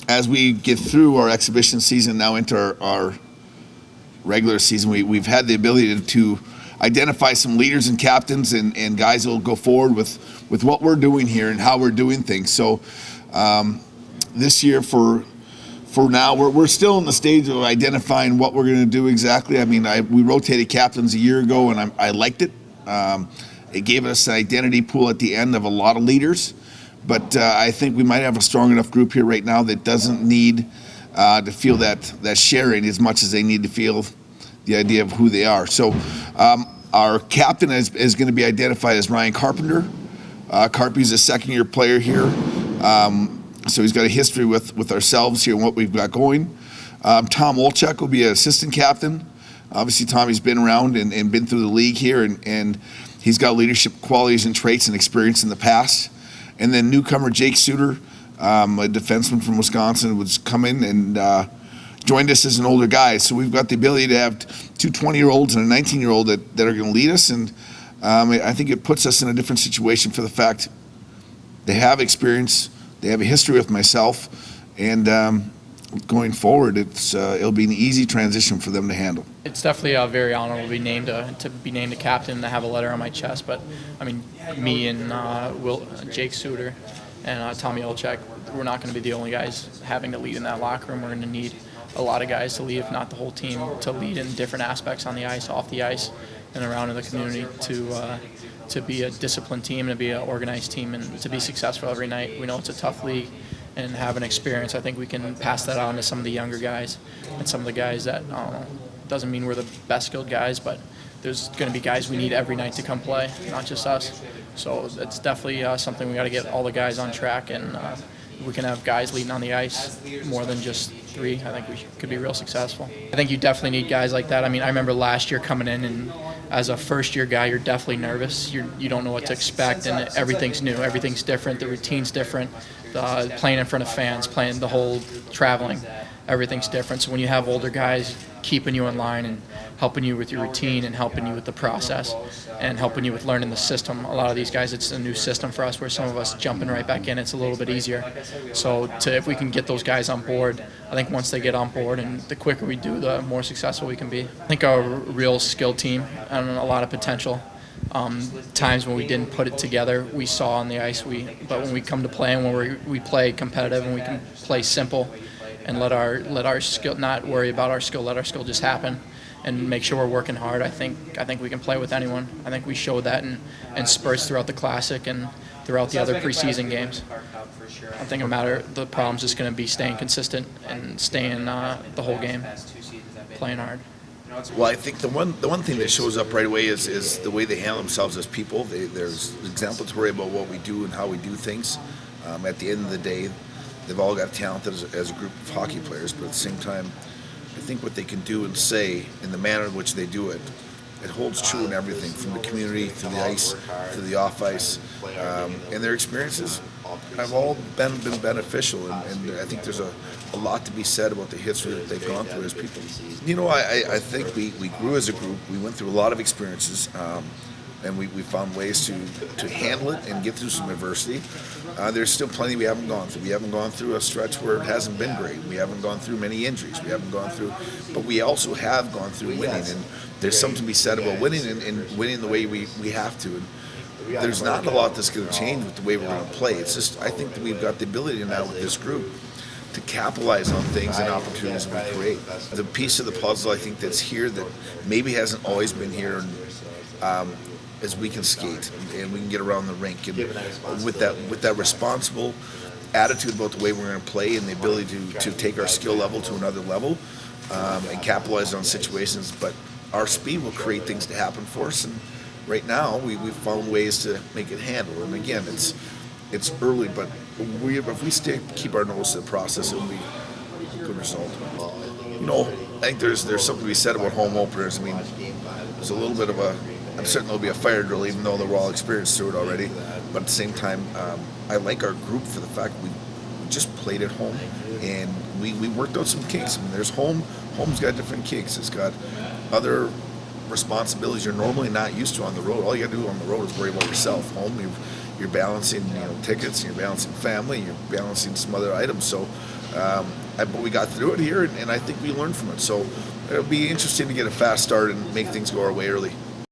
as we get through our exhibition season now into our regular season, we've had the ability to identify some leaders and captains and guys that will go forward with what we're doing here and how we're doing things. So this year, for now, we're still in the stage of identifying what we're going to do exactly. I mean, we rotated captains a year ago, and I liked it. It gave us an identity pool at the end of a lot of leaders. But I think we might have a strong enough group here right now that doesn't need to feel that sharing as much as they need to feel the idea of who they are. So our captain is going to be identified as Ryan Carpenter. Carpy's a second-year player here. So he's got a history with ourselves here and what we've got going. Tom Olchek will be an assistant captain. Obviously, Tommy's been around and been through the league here, and he's got leadership qualities and traits and experience in the past. And then newcomer Jake Suter, a defenseman from Wisconsin, was coming and joined us as an older guy. So we've got the ability to have two 20-year-olds and a 19-year-old that are going to lead us. And I think it puts us in a different situation for the fact they have experience, they have a history with myself, and going forward, it'll be an easy transition for them to handle. It's definitely very honorable to be named a captain, to have a letter on my chest. But I mean, me and Jake Suter and Tommy Olchek, we're not going to be the only guys having to lead in that locker room. We're going to need a lot of guys to lead, if not the whole team, to lead in different aspects on the ice, off the ice, and around in the community to be a disciplined team, to be an organized team, and to be successful every night. We know it's a tough league, and have an experience. I think we can pass that on to some of the younger guys and some of the guys that, I don't know, doesn't mean we're the best skilled guys, but there's going to be guys we need every night to come play, not just us. So it's definitely something we got to get all the guys on track, and we can have guys leading on the ice more than just three. I think we could be real successful. I think you definitely need guys like that. I mean, I remember last year coming in, and as a first-year guy, you're definitely nervous. You don't know what to expect, and everything's new. Everything's different. The routine's different. Playing in front of fans, playing the whole traveling, everything's different. So when you have older guys keeping you in line and helping you with your routine and helping you with the process and helping you with learning the system, a lot of these guys, it's a new system for us, where some of us jumping right back in, it's a little bit easier. So if we can get those guys on board, I think once they get on board, and the quicker we do, the more successful we can be. I think our real skilled team and a lot of potential. Times when we didn't put it together, we saw on the ice. But when we come to play, and when we play competitive, and we can play simple, and let our skill, not worry about our skill, let our skill just happen, and make sure we're working hard. I think we can play with anyone. I think we showed that in spurts throughout the Classic and throughout the other preseason games. I think the problem's just going to be staying consistent and staying the whole game, playing hard. Well, I think the one thing that shows up right away is the way they handle themselves as people. There's exemplary about what we do and how we do things. At the end of the day, they've all got talent as a group of hockey players, but at the same time, I think what they can do and say in the manner in which they do it, it holds true in everything, from the community to the ice to the off ice, and their experiences have all been beneficial, and I think there's a lot to be said about the history that they've gone through as people. You know, I think we grew as a group. We went through a lot of experiences, and we found ways to handle it and get through some adversity. There's still plenty we haven't gone through. We haven't gone through a stretch where it hasn't been great. We haven't gone through many injuries. We haven't gone through, but we also have gone through winning, and there's something to be said about winning and winning the way we have to. And there's not a lot that's going to change with the way we're going to play. It's just, I think that we've got the ability now with this group to capitalize on things and opportunities we create. The piece of the puzzle, I think, that's here that maybe hasn't always been here, is we can skate and we can get around the rink, and with that responsible attitude about the way we're going to play, and the ability to take our skill level to another level, and capitalize on situations. But our speed will create things to happen for us, and right now we've found ways to make it handle. And again, it's early, but if we keep our nose to the process, it'll be a good result. You know, I think there's something to be said about home openers. I mean, there's a little bit of I'm certain there'll be a fire drill, even though we're all experienced through it already. But at the same time, I like our group for the fact we just played at home, and we worked out some kinks. I mean, there's home's got different kinks. It's got other responsibilities you're normally not used to on the road. All you got to do on the road is worry about yourself. Home, you're balancing tickets, you're balancing family, you're balancing some other items. So But we got through it here, and I think we learned from it. So it'll be interesting to get a fast start and make things go our way early.